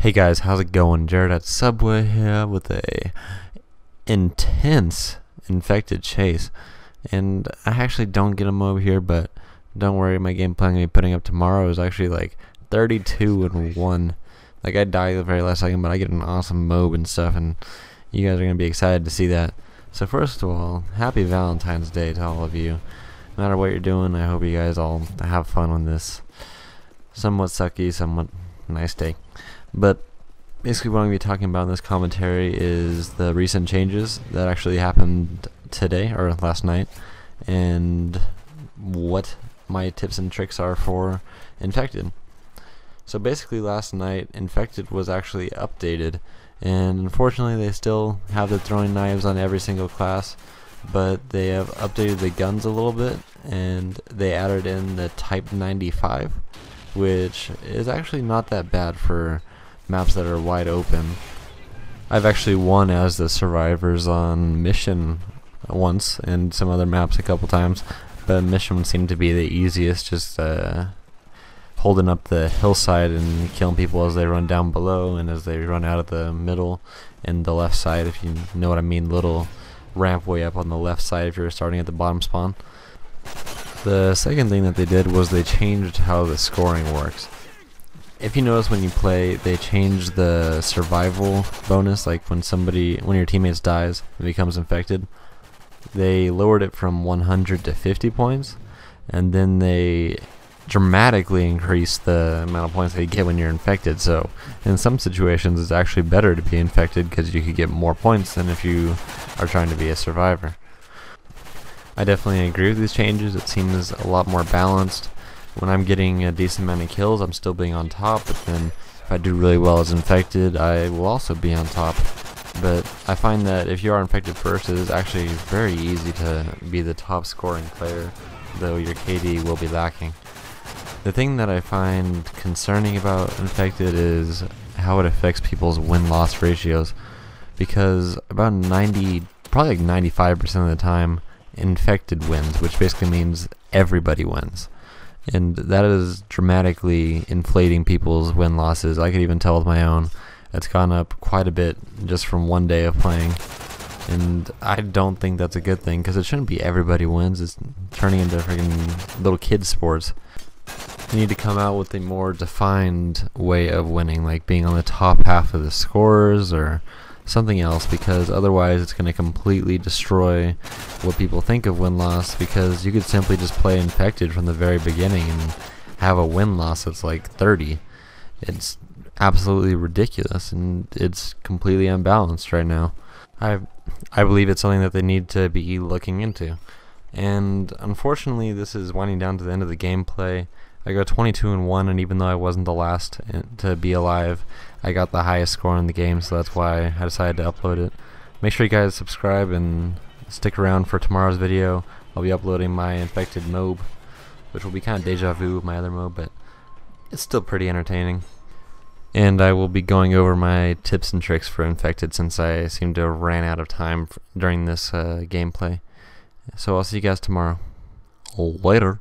Hey guys, how's it going? Jared at Subway here with a intense infected chase. And I actually don't get them over here, but don't worry, my gameplay I'm going to be putting up tomorrow is actually like 32-1. Like, I die at the very last second, but I get an awesome mob and stuff, and you guys are going to be excited to see that. So first of all, happy Valentine's Day to all of you. No matter what you're doing, I hope you guys all have fun on this somewhat sucky, somewhat nice day. But basically what I'm going to be talking about in this commentary is the recent changes that actually happened today, or last night, and what my tips and tricks are for Infected. So basically last night, Infected was actually updated, and unfortunately they still have the throwing knives on every single class, but they have updated the guns a little bit, and they added in the Type 95, which is actually not that bad for maps that are wide open. I've actually won as the survivors on Mission once, and some other maps a couple times, but Mission seemed to be the easiest, just holding up the hillside and killing people as they run down below and as they run out of the middle and the left side, if you know what I mean, little ramp way up on the left side if you're starting at the bottom spawn. The second thing that they did was they changed how the scoring works. If you notice when you play, they changed the survival bonus, like when your teammates dies and becomes infected, they lowered it from 100 to 50 points, and then they dramatically increased the amount of points that you get when you're infected. So in some situations it's actually better to be infected because you could get more points than if you are trying to be a survivor. I definitely agree with these changes. It seems a lot more balanced. When I'm getting a decent amount of kills, I'm still being on top, but then if I do really well as infected, I will also be on top. But I find that if you are infected first, it is actually very easy to be the top scoring player, though your KD will be lacking. The thing that I find concerning about infected is how it affects people's win-loss ratios, because about probably like 95% of the time, infected wins, which basically means everybody wins. And that is dramatically inflating people's win-losses. I could even tell with my own. It's gone up quite a bit just from one day of playing. And I don't think that's a good thing, because it shouldn't be everybody wins. It's turning into freaking little kid sports. You need to come out with a more defined way of winning, like being on the top half of the scores or something else, because otherwise it's going to completely destroy what people think of win-loss, because you could simply just play infected from the very beginning and have a win-loss that's like 30. It's absolutely ridiculous, and it's completely unbalanced right now. I believe it's something that they need to be looking into, and unfortunately this is winding down to the end of the gameplay. I go 22-1, and even though I wasn't the last to be alive, I got the highest score in the game, so that's why I decided to upload it. Make sure you guys subscribe and stick around for tomorrow's video. I'll be uploading my infected mob, which will be kind of deja vu with my other mob, but it's still pretty entertaining. And I will be going over my tips and tricks for infected, since I seem to have ran out of time during this gameplay. So I'll see you guys tomorrow. Later.